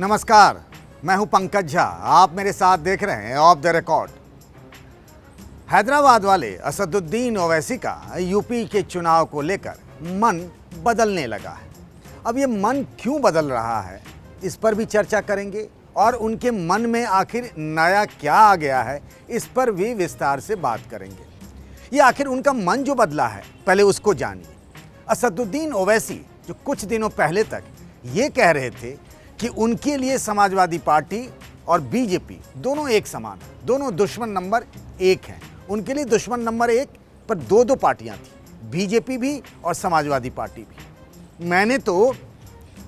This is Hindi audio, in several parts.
नमस्कार, मैं हूं पंकज झा। आप मेरे साथ देख रहे हैं ऑफ द रिकॉर्ड। हैदराबाद वाले असदुद्दीन ओवैसी का यूपी के चुनाव को लेकर मन बदलने लगा है। अब ये मन क्यों बदल रहा है, इस पर भी चर्चा करेंगे और उनके मन में आखिर नया क्या आ गया है, इस पर भी विस्तार से बात करेंगे। ये आखिर उनका मन जो बदला है, पहले उसको जानिए। असदुद्दीन ओवैसी जो कुछ दिनों पहले तक ये कह रहे थे कि उनके लिए समाजवादी पार्टी और बीजेपी दोनों एक समान हैं, दोनों दुश्मन नंबर एक हैं। उनके लिए दुश्मन नंबर एक पर दो पार्टियां थी, बीजेपी भी और समाजवादी पार्टी भी। मैंने तो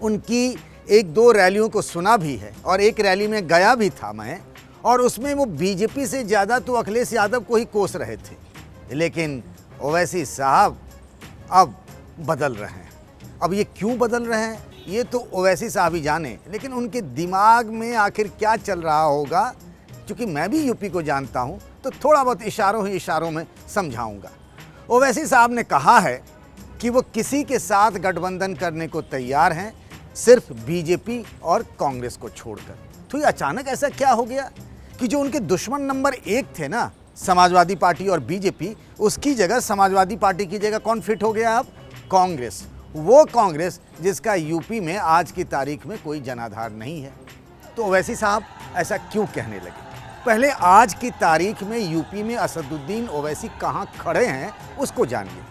उनकी एक दो रैलियों को सुना भी है और एक रैली में गया भी था मैं, और उसमें वो बीजेपी से ज़्यादा तो अखिलेश यादव को ही कोस रहे थे। लेकिन ओवैसी साहब अब बदल रहे हैं। अब ये क्यों बदल रहे हैं ये तो ओवैसी साहब ही जाने, लेकिन उनके दिमाग में आखिर क्या चल रहा होगा, क्योंकि मैं भी यूपी को जानता हूं, तो थोड़ा बहुत इशारों में समझाऊंगा। ओवैसी साहब ने कहा है कि वो किसी के साथ गठबंधन करने को तैयार हैं, सिर्फ बीजेपी और कांग्रेस को छोड़कर। तो ये अचानक ऐसा क्या हो गया कि जो उनके दुश्मन नंबर एक थे ना, समाजवादी पार्टी और बीजेपी, उसकी जगह समाजवादी पार्टी की जगह कौन फिट हो गया? अब कांग्रेस। वो कांग्रेस जिसका यूपी में आज की तारीख में कोई जनाधार नहीं है। तो ओवैसी साहब ऐसा क्यों कहने लगे? पहले आज की तारीख में यूपी में असदुद्दीन ओवैसी कहाँ खड़े हैं उसको जानिए।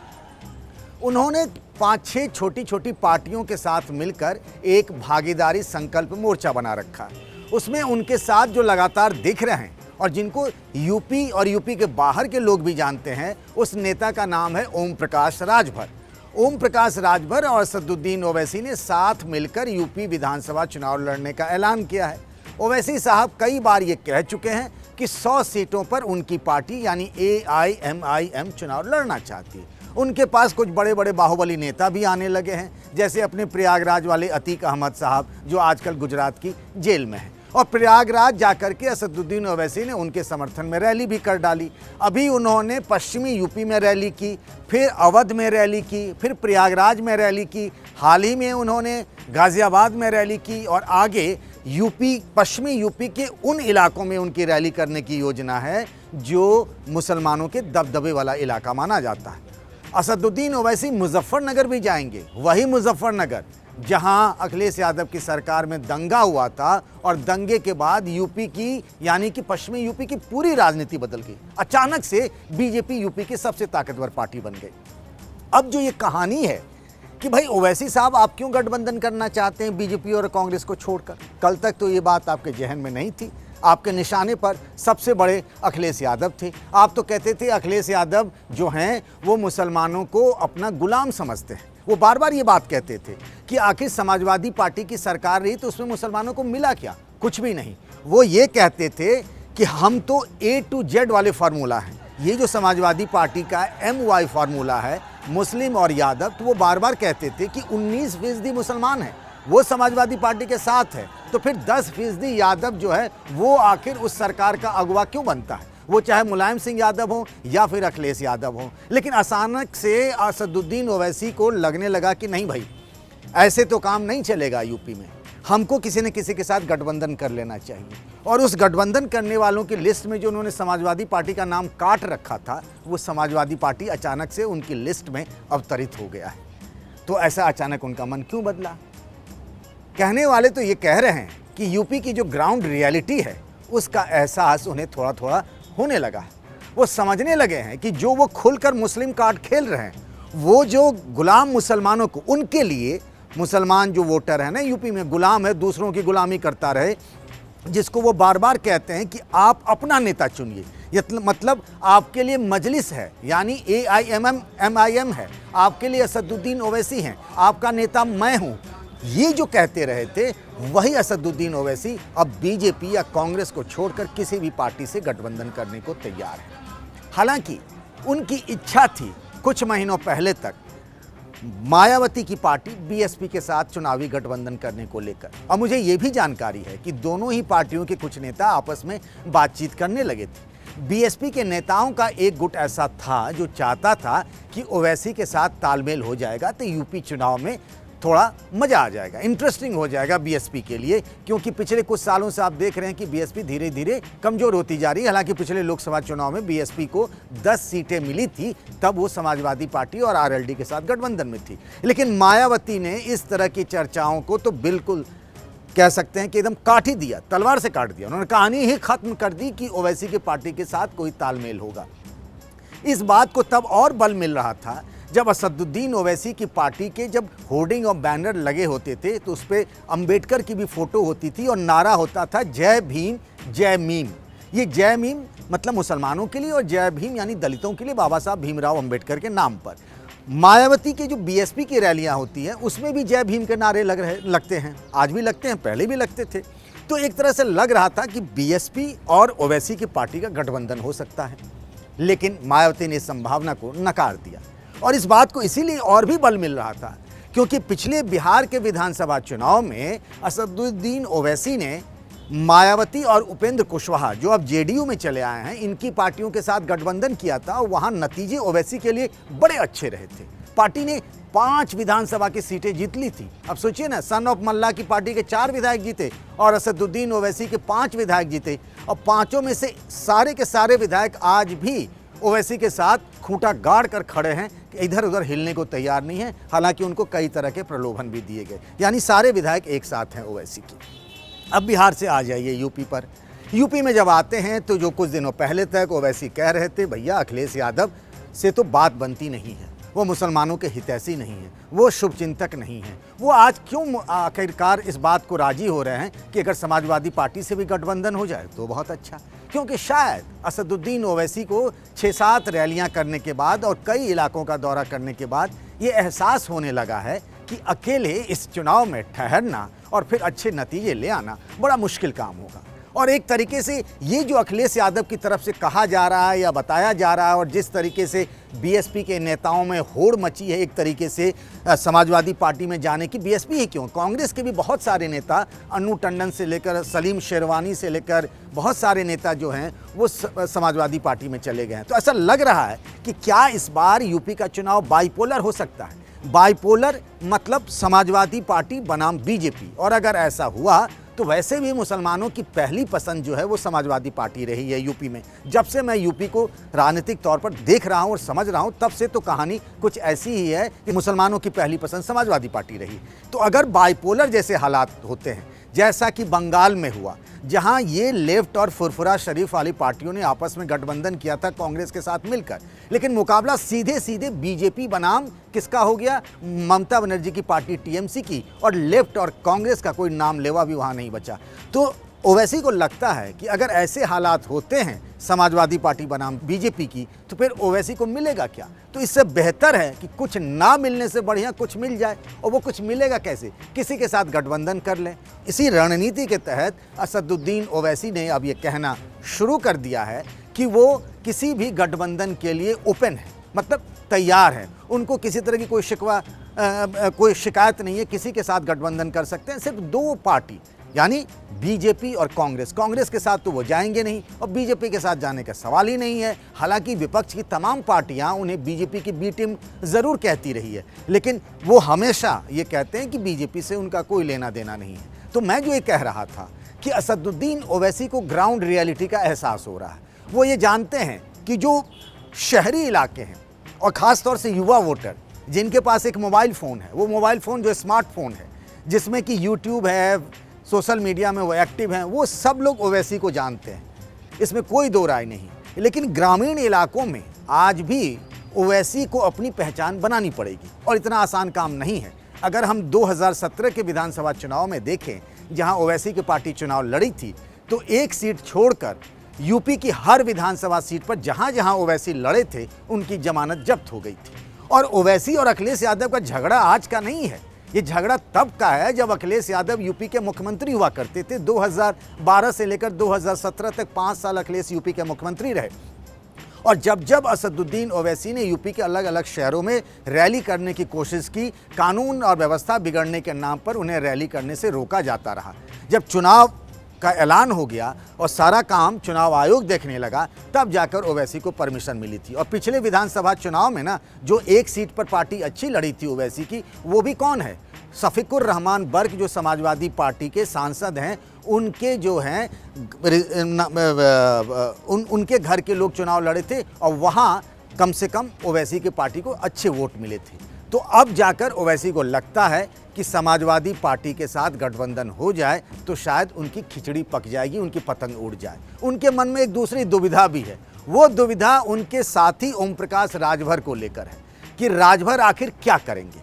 उन्होंने 5-6 छोटी छोटी पार्टियों के साथ मिलकर एक भागीदारी संकल्प मोर्चा बना रखा है। उसमें उनके साथ जो लगातार दिख रहे हैं और जिनको यूपी और यूपी के बाहर के लोग भी जानते हैं, उस नेता का नाम है ओम प्रकाश राजभर। ओम प्रकाश राजभर और असदुद्दीन ओवैसी ने साथ मिलकर यूपी विधानसभा चुनाव लड़ने का ऐलान किया है। ओवैसी साहब कई बार ये कह चुके हैं कि 100 सीटों पर उनकी पार्टी यानी AIMIM चुनाव लड़ना चाहती है। उनके पास कुछ बड़े बड़े बाहुबली नेता भी आने लगे हैं, जैसे अपने प्रयागराज वाले अतीक अहमद साहब जो आजकल गुजरात की जेल में हैं। और प्रयागराज जाकर के असदुद्दीन ओवैसी ने उनके समर्थन में रैली भी कर डाली। अभी उन्होंने पश्चिमी यूपी में रैली की, फिर अवध में रैली की, फिर प्रयागराज में रैली की, हाल ही में उन्होंने गाज़ियाबाद में रैली की, और आगे यूपी, पश्चिमी यूपी के उन इलाकों में उनकी रैली करने की योजना है जो मुसलमानों के दबदबे वाला इलाका माना जाता है। असदुद्दीन ओवैसी मुजफ्फरनगर भी जाएंगे, वही मुजफ्फरनगर जहां अखिलेश यादव की सरकार में दंगा हुआ था और दंगे के बाद यूपी की यानी कि पश्चिमी यूपी की पूरी राजनीति बदल गई। अचानक से बीजेपी यूपी की सबसे ताकतवर पार्टी बन गई। अब जो ये कहानी है कि भाई ओवैसी साहब आप क्यों गठबंधन करना चाहते हैं बीजेपी और कांग्रेस को छोड़कर, कल तक तो ये बात आपके जहन में नहीं थी। आपके निशाने पर सबसे बड़े अखिलेश यादव थे। आप तो कहते थे अखिलेश यादव जो हैं वो मुसलमानों को अपना गुलाम समझते हैं। वो बार बार ये बात कहते थे कि आखिर समाजवादी पार्टी की सरकार रही तो उसमें मुसलमानों को मिला क्या? कुछ भी नहीं। वो ये कहते थे कि हम तो A to Z वाले फार्मूला हैं। ये जो समाजवादी पार्टी का MY फार्मूला है, मुस्लिम और यादव, तो वो बार बार कहते थे कि 19% मुसलमान हैं, वो समाजवादी पार्टी के साथ है, तो फिर 10% यादव जो है वो आखिर उस सरकार का अगवा क्यों बनता है? वो चाहे मुलायम सिंह यादव हो या फिर अखिलेश यादव हो। लेकिन अचानक से असदुद्दीन ओवैसी को लगने लगा कि नहीं भाई, ऐसे तो काम नहीं चलेगा यूपी में, हमको किसी न किसी के साथ गठबंधन कर लेना चाहिए। और उस गठबंधन करने वालों की लिस्ट में जो उन्होंने समाजवादी पार्टी का नाम काट रखा था, वो समाजवादी पार्टी अचानक से उनकी लिस्ट में अवतरित हो गया है। तो ऐसा अचानक उनका मन क्यों बदला? कहने वाले तो ये कह रहे हैं कि यूपी की जो ग्राउंड रियलिटी है उसका एहसास उन्हें थोड़ा थोड़ा होने लगा है। वो समझने लगे हैं कि जो वो खुलकर मुस्लिम कार्ड खेल रहे हैं, वो जो गुलाम मुसलमानों को, उनके लिए मुसलमान जो वोटर है ना यूपी में, गुलाम है, दूसरों की गुलामी करता रहे, जिसको वो बार बार कहते हैं कि आप अपना नेता चुनिए। मतलब आपके लिए मजलिस है यानी AIMIM है, आपके लिए असदुद्दीन ओवैसी हैं, आपका नेता मैं हूँ। ये जो कहते रहे थे वही असदुद्दीन ओवैसी अब बीजेपी या कांग्रेस को छोड़कर किसी भी पार्टी से गठबंधन करने को तैयार है। हालांकि उनकी इच्छा थी कुछ महीनों पहले तक मायावती की पार्टी BSP के साथ चुनावी गठबंधन करने को लेकर। और मुझे ये भी जानकारी है कि दोनों ही पार्टियों के कुछ नेता आपस में बातचीत करने लगे थे। BSP के नेताओं का एक गुट ऐसा था जो चाहता था कि ओवैसी के साथ तालमेल हो जाएगा तो यूपी चुनाव में थोड़ा मज़ा आ जाएगा, इंटरेस्टिंग हो जाएगा बीएसपी के लिए, क्योंकि पिछले कुछ सालों से आप देख रहे हैं कि बीएसपी धीरे धीरे कमज़ोर होती जा रही है। हालांकि पिछले लोकसभा चुनाव में बीएसपी को 10 सीटें मिली थी, तब वो समाजवादी पार्टी और आरएलडी के साथ गठबंधन में थी। लेकिन मायावती ने इस तरह की चर्चाओं को तो बिल्कुल कह सकते हैं कि एकदम काट ही दिया, तलवार से काट दिया। उन्होंने कहानी ही खत्म कर दी कि ओवैसी की पार्टी के साथ कोई तालमेल होगा। इस बात को तब और बल मिल रहा था जब असदुद्दीन ओवैसी की पार्टी के जब होर्डिंग और बैनर लगे होते थे तो उस पर अंबेडकर की भी फोटो होती थी और नारा होता था जय भीम जय मीम। ये जय मीम मतलब मुसलमानों के लिए और जय भीम यानी दलितों के लिए, बाबा साहब भीमराव अंबेडकर के नाम पर। मायावती की जो बीएसपी की रैलियां होती हैं उसमें भी जय भीम के नारे लगते हैं, आज भी लगते हैं, पहले भी लगते थे। तो एक तरह से लग रहा था कि बीएसपी और ओवैसी की पार्टी का गठबंधन हो सकता है, लेकिन मायावती ने इस संभावना को नकार दिया। और इस बात को इसीलिए और भी बल मिल रहा था क्योंकि पिछले बिहार के विधानसभा चुनाव में असदुद्दीन ओवैसी ने मायावती और उपेंद्र कुशवाहा, जो अब जेडीयू में चले आए हैं, इनकी पार्टियों के साथ गठबंधन किया था और वहां नतीजे ओवैसी के लिए बड़े अच्छे रहे थे। पार्टी ने 5 विधानसभा की सीटें जीत ली थी। अब सोचिए ना, सन ऑफ मल्ला की पार्टी के 4 विधायक जीते और असदुद्दीन ओवैसी के 5 विधायक जीते, और 5 में से सारे के सारे विधायक आज भी ओवैसी के साथ खूंटा गाड़ कर खड़े हैं कि इधर उधर हिलने को तैयार नहीं है। हालांकि उनको कई तरह के प्रलोभन भी दिए गए, यानी सारे विधायक एक साथ हैं ओवैसी की। अब बिहार से आ जाइए यूपी पर। यूपी में जब आते हैं तो जो कुछ दिनों पहले तक ओवैसी कह रहे थे भैया अखिलेश यादव से तो बात बनती नहीं है, वो मुसलमानों के हितैषी नहीं है, वो शुभचिंतक नहीं है, वो आज क्यों आखिरकार इस बात को राजी हो रहे हैं कि अगर समाजवादी पार्टी से भी गठबंधन हो जाए तो बहुत अच्छा। क्योंकि शायद असदुद्दीन ओवैसी को 6-7 रैलियां करने के बाद और कई इलाकों का दौरा करने के बाद ये एहसास होने लगा है कि अकेले इस चुनाव में ठहरना और फिर अच्छे नतीजे ले आना बड़ा मुश्किल काम होगा। और एक तरीके से ये जो अखिलेश यादव की तरफ से कहा जा रहा है या बताया जा रहा है और जिस तरीके से बीएसपी के नेताओं में होड़ मची है एक तरीके से समाजवादी पार्टी में जाने की, बीएसपी ही क्यों, कांग्रेस के भी बहुत सारे नेता, अन्नू टंडन से लेकर सलीम शेरवानी से लेकर बहुत सारे नेता जो हैं वो समाजवादी पार्टी में चले गए हैं। तो ऐसा लग रहा है कि क्या इस बार यूपी का चुनाव बाइपोलर हो सकता है। बाइपोलर मतलब समाजवादी पार्टी बनाम बीजेपी, और अगर ऐसा हुआ तो वैसे भी मुसलमानों की पहली पसंद जो है वो समाजवादी पार्टी रही है यूपी में। जब से मैं यूपी को राजनीतिक तौर पर देख रहा हूँ और समझ रहा हूँ तब से तो कहानी कुछ ऐसी ही है कि मुसलमानों की पहली पसंद समाजवादी पार्टी रही। तो अगर बाइपोलर जैसे हालात होते हैं जैसा कि बंगाल में हुआ, जहां ये लेफ्ट और फुरफुरा शरीफ वाली पार्टियों ने आपस में गठबंधन किया था कांग्रेस के साथ मिलकर, लेकिन मुकाबला सीधे सीधे बीजेपी बनाम किसका हो गया, ममता बनर्जी की पार्टी टीएमसी की, और लेफ्ट और कांग्रेस का कोई नाम लेवा भी वहां नहीं बचा। तो ओवैसी को लगता है कि अगर ऐसे हालात होते हैं समाजवादी पार्टी बनाम बीजेपी की तो फिर ओवैसी को मिलेगा क्या। तो इससे बेहतर है कि कुछ ना मिलने से बढ़िया कुछ मिल जाए, और वो कुछ मिलेगा कैसे, किसी के साथ गठबंधन कर लें। इसी रणनीति के तहत असदुद्दीन ओवैसी ने अब ये कहना शुरू कर दिया है कि वो किसी भी गठबंधन के लिए ओपन है, मतलब तैयार है, उनको किसी तरह की कोई शिकायत नहीं है, किसी के साथ गठबंधन कर सकते हैं। सिर्फ 2 पार्टी यानी बीजेपी और कांग्रेस के साथ तो वो जाएंगे नहीं और बीजेपी के साथ जाने का सवाल ही नहीं है। हालांकि विपक्ष की तमाम पार्टियां उन्हें बीजेपी की बी टीम ज़रूर कहती रही है, लेकिन वो हमेशा ये कहते हैं कि बीजेपी से उनका कोई लेना देना नहीं है। तो मैं जो ये कह रहा था कि असदुद्दीन ओवैसी को ग्राउंड रियलिटी का एहसास हो रहा है। वो ये जानते हैं कि जो शहरी इलाके हैं और ख़ास तौर से युवा वोटर जिनके पास एक मोबाइल फ़ोन है, वो मोबाइल फ़ोन जो स्मार्टफोन है जिसमें कि यूट्यूब है, सोशल मीडिया में वो एक्टिव हैं, वो सब लोग ओवैसी को जानते हैं, इसमें कोई दो राय नहीं। लेकिन ग्रामीण इलाकों में आज भी ओवैसी को अपनी पहचान बनानी पड़ेगी और इतना आसान काम नहीं है। अगर हम 2017 के विधानसभा चुनाव में देखें जहां ओवैसी की पार्टी चुनाव लड़ी थी, तो एक सीट छोड़कर यूपी की हर विधानसभा सीट पर जहां जहां ओवैसी लड़े थे उनकी जमानत जब्त हो गई थी। और ओवैसी और अखिलेश यादव का झगड़ा आज का नहीं है, ये झगड़ा तब का है जब अखिलेश यादव यूपी के मुख्यमंत्री हुआ करते थे। 2012 से लेकर 2017 तक 5 साल अखिलेश यूपी के मुख्यमंत्री रहे, और जब जब असदुद्दीन ओवैसी ने यूपी के अलग अलग शहरों में रैली करने की कोशिश की, कानून और व्यवस्था बिगड़ने के नाम पर उन्हें रैली करने से रोका जाता रहा। जब चुनाव का ऐलान हो गया और सारा काम चुनाव आयोग देखने लगा, तब जाकर ओवैसी को परमिशन मिली थी। और पिछले विधानसभा चुनाव में ना जो एक सीट पर पार्टी अच्छी लड़ी थी ओवैसी की, वो भी कौन है, शफीकुर रहमान बर्क जो समाजवादी पार्टी के सांसद हैं, उनके जो हैं उनके घर के लोग चुनाव लड़े थे और वहाँ कम से कम ओवैसी के पार्टी को अच्छे वोट मिले थे। तो अब जाकर ओवैसी को लगता है कि समाजवादी पार्टी के साथ गठबंधन हो जाए तो शायद उनकी खिचड़ी पक जाएगी, उनकी पतंग उड़ जाए। उनके मन में एक दूसरी दुविधा भी है। वो दुविधा उनके साथी ओम प्रकाश राजभर को लेकर है कि राजभर आखिर क्या करेंगे।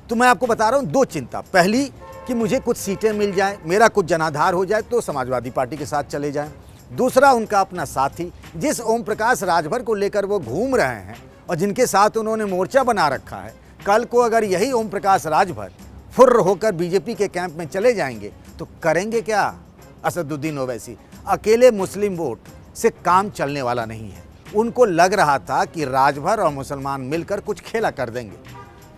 तो मैं आपको बता रहा हूँ दो चिंता। पहली कि मुझे कुछ सीटें मिल जाए, मेरा कुछ जनाधार हो जाए तो समाजवादी पार्टी के साथ चले जाएं। दूसरा उनका अपना साथी जिस ओम प्रकाश राजभर को लेकर वो घूम रहे हैं और जिनके साथ उन्होंने मोर्चा बना रखा है, कल को अगर यही ओम प्रकाश राजभर फुर्र होकर बीजेपी के कैंप में चले जाएंगे तो करेंगे क्या असदुद्दीन ओवैसी। अकेले मुस्लिम वोट से काम चलने वाला नहीं है। उनको लग रहा था कि राजभर और मुसलमान मिलकर कुछ खेला कर देंगे,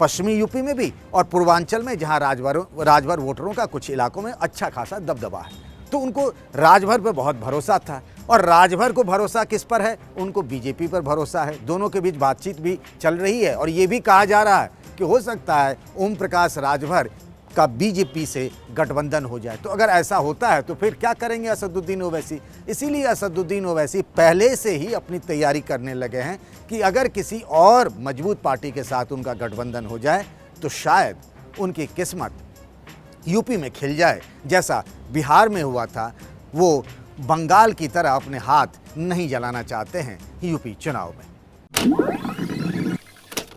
पश्चिमी यूपी में भी और पूर्वांचल में जहां राजभर वोटरों का कुछ इलाकों में अच्छा खासा दबदबा है। तो उनको राजभर पर बहुत भरोसा था और राजभर को भरोसा किस पर है? उनको बीजेपी पर भरोसा है। दोनों के बीच बातचीत भी चल रही है और ये भी कहा जा रहा है कि हो सकता है ओम प्रकाश राजभर का बीजेपी से गठबंधन हो जाए। तो अगर ऐसा होता है तो फिर क्या करेंगे असदुद्दीन ओवैसी? इसीलिए असदुद्दीन ओवैसी पहले से ही अपनी तैयारी करने लगे हैं कि अगर किसी और मजबूत पार्टी के साथ उनका गठबंधन हो जाए तो शायद उनकी किस्मत यूपी में खिल जाए, जैसा बिहार में हुआ था। वो बंगाल की तरह अपने हाथ नहीं जलाना चाहते हैं यूपी चुनाव में।